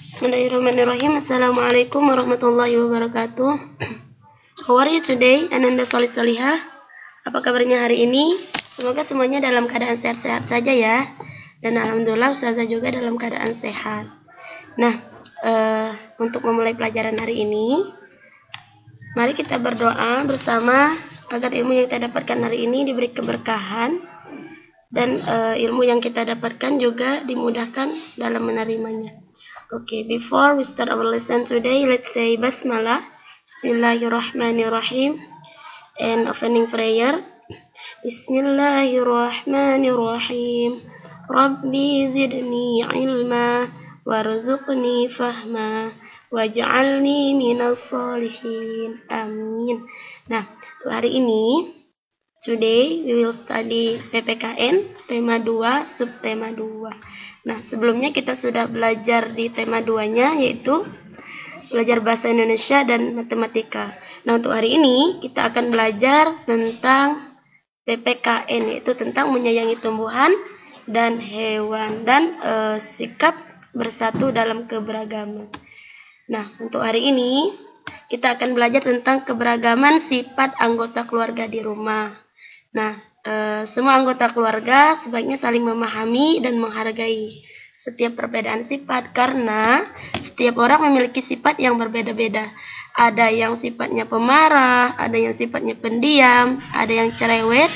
Bismillahirrahmanirrahim. Assalamualaikum warahmatullahi wabarakatuh. How are you today, Ananda Solih Solihah? Apa kabarnya hari ini? Semoga semuanya dalam keadaan sehat-sehat saja ya. Dan alhamdulillah Ustazah juga dalam keadaan sehat. Nah, untuk memulai pelajaran hari ini, mari kita berdoa bersama agar ilmu yang kita dapatkan hari ini diberi keberkahan dan ilmu yang kita dapatkan juga dimudahkan dalam menerimanya. Okay, before we start our lesson today, let's say Basmalah, Bismillahirrahmanirrahim, and opening prayer. Bismillahirrahmanirrahim. Rabbi zidni ilma, warzuqni fahma, waj'alni minas salihin. Amin. Nah, untuk hari ini, today we will study PPKN, tema 2, subtema 2. Nah, sebelumnya kita sudah belajar di tema 2-nya, yaitu belajar bahasa Indonesia dan matematika. Nah, untuk hari ini kita akan belajar tentang PPKN, yaitu tentang menyayangi tumbuhan dan hewan dan sikap bersatu dalam keberagaman. Nah, untuk hari ini kita akan belajar tentang keberagaman sifat anggota keluarga di rumah. Nah, semua anggota keluarga sebaiknya saling memahami dan menghargai setiap perbedaan sifat, karena setiap orang memiliki sifat yang berbeda-beda. Ada yang sifatnya pemarah, ada yang sifatnya pendiam, ada yang cerewet,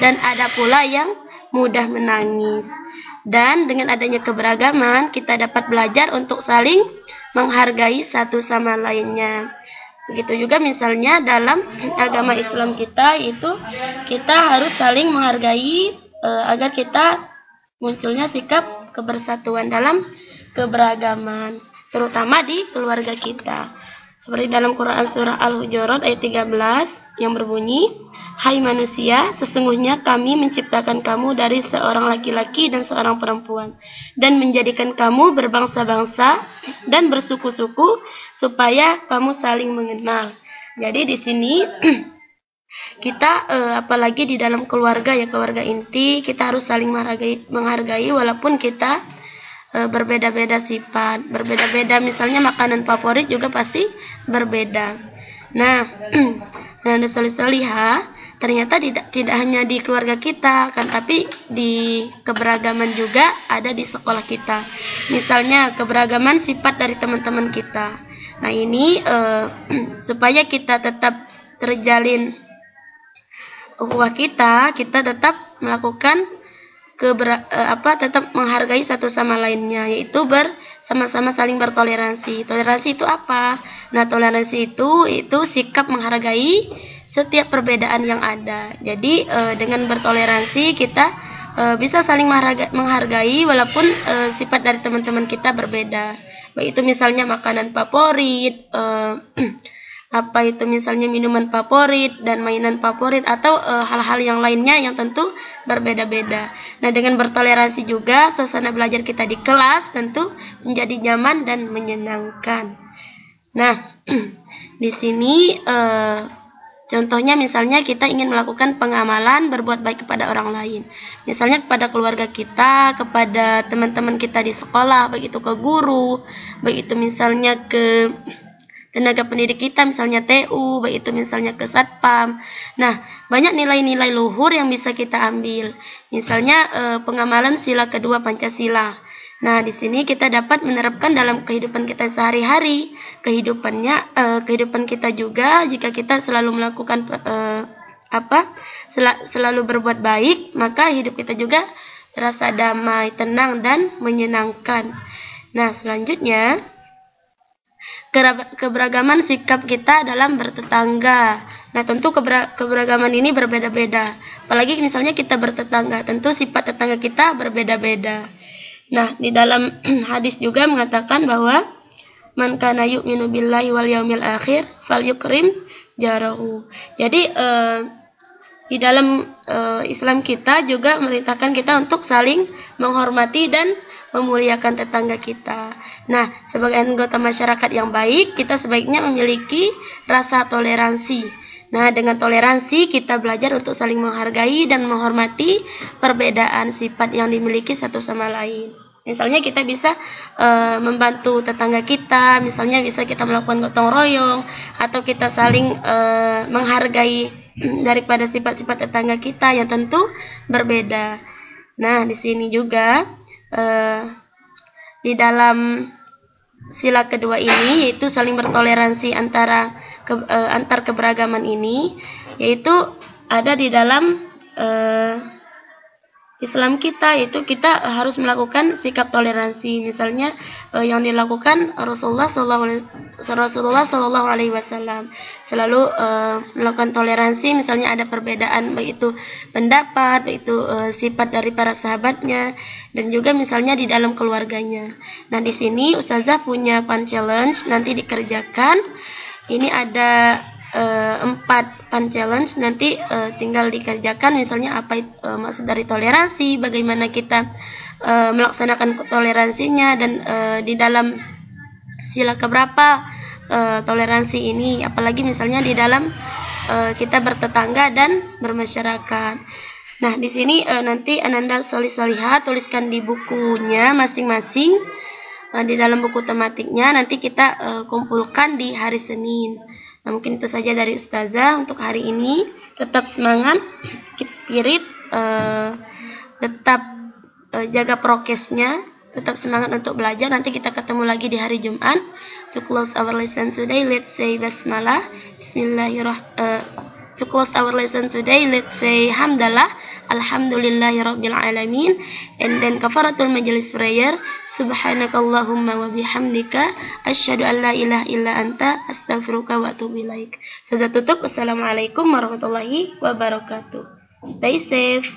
dan ada pula yang mudah menangis. Dan dengan adanya keberagaman, kita dapat belajar untuk saling menghargai satu sama lainnya. Begitu juga misalnya dalam agama Islam kita, itu kita harus saling menghargai agar kita munculnya sikap kebersatuan dalam keberagaman, terutama di keluarga kita. Seperti dalam Quran surah Al-Hujurat ayat 13 yang berbunyi, "Hai manusia, sesungguhnya kami menciptakan kamu dari seorang laki-laki dan seorang perempuan, dan menjadikan kamu berbangsa-bangsa dan bersuku-suku supaya kamu saling mengenal." Jadi di sini kita apalagi di dalam keluarga, ya keluarga inti, kita harus saling menghargai walaupun kita berbeda-beda sifat, berbeda-beda misalnya makanan favorit juga pasti berbeda. Nah, Ananda Solih Solihah, ternyata tidak hanya di keluarga kita kan, tapi di keberagaman juga ada di sekolah kita. Misalnya keberagaman sifat dari teman-teman kita. Nah, ini supaya kita tetap terjalin ukhuwah kita tetap melakukan tetap menghargai satu sama lainnya, yaitu bersama-sama saling bertoleransi. Toleransi itu apa? Nah, toleransi itu sikap menghargai setiap perbedaan yang ada. Jadi dengan bertoleransi kita bisa saling menghargai walaupun sifat dari teman-teman kita berbeda. Baik itu misalnya makanan favorit, misalnya minuman favorit dan mainan favorit, atau hal-hal yang lainnya yang tentu berbeda-beda. Nah, dengan bertoleransi juga suasana belajar kita di kelas tentu menjadi nyaman dan menyenangkan. Nah, di sini contohnya misalnya kita ingin melakukan pengamalan berbuat baik kepada orang lain. Misalnya kepada keluarga kita, kepada teman-teman kita di sekolah, baik itu ke guru, baik itu misalnya ke tenaga pendidik kita, misalnya TU, baik itu misalnya ke Satpam. Nah, banyak nilai-nilai luhur yang bisa kita ambil. Misalnya pengamalan sila kedua Pancasila. Nah, di sini kita dapat menerapkan dalam kehidupan kita sehari-hari, kehidupan kita juga jika kita selalu melakukan selalu berbuat baik, maka hidup kita juga terasa damai, tenang dan menyenangkan. Nah, selanjutnya keberagaman sikap kita dalam bertetangga. Nah, tentu keberagaman ini berbeda-beda. Apalagi misalnya kita bertetangga, tentu sifat tetangga kita berbeda-beda. Nah, di dalam hadis juga mengatakan bahwa man kana yu'minu billahi wal yaumil akhir falyukrim jarahu. Jadi di dalam Islam kita juga memerintahkan kita untuk saling menghormati dan memuliakan tetangga kita. Nah, sebagai anggota masyarakat yang baik, kita sebaiknya memiliki rasa toleransi Nah, dengan toleransi kita belajar untuk saling menghargai dan menghormati perbedaan sifat yang dimiliki satu sama lain. Misalnya kita bisa membantu tetangga kita, misalnya bisa kita melakukan gotong royong, atau kita saling menghargai daripada sifat-sifat tetangga kita yang tentu berbeda. Nah, di sini juga di dalam sila kedua ini, yaitu saling bertoleransi antar keberagaman ini, yaitu ada di dalam Islam kita, yaitu kita harus melakukan sikap toleransi. Misalnya yang dilakukan Rasulullah Shallallahu Alaihi Wasallam selalu melakukan toleransi. Misalnya ada perbedaan baik itu pendapat, baik itu sifat dari para sahabatnya, dan juga misalnya di dalam keluarganya. Nah, di sini Ustazah punya fun challenge nanti dikerjakan. Ini ada 4 fun challenge, nanti tinggal dikerjakan. Misalnya apa maksud dari toleransi, bagaimana kita melaksanakan toleransinya, dan di dalam sila keberapa toleransi ini, apalagi misalnya di dalam kita bertetangga dan bermasyarakat. Nah, di sini nanti Ananda Solihah tuliskan di bukunya masing-masing, di dalam buku tematiknya nanti kita kumpulkan di hari Senin. Nah, mungkin itu saja dari Ustazah untuk hari ini. Tetap semangat, keep spirit, tetap jaga prokesnya, tetap semangat untuk belajar. Nanti kita ketemu lagi di hari Jumat. To close our lesson today, let's say basmalah. To close our lesson today, let's say hamdalah, alhamdulillahirabbil alamin, and then kafaratul majlis prayer, subhanakallahumma wa bihamdika asyhadu an la ilaha illa anta astaghfiruka wa atubu ilaik. Saya tutup. Assalamualaikum warahmatullahi wabarakatuh. Stay safe.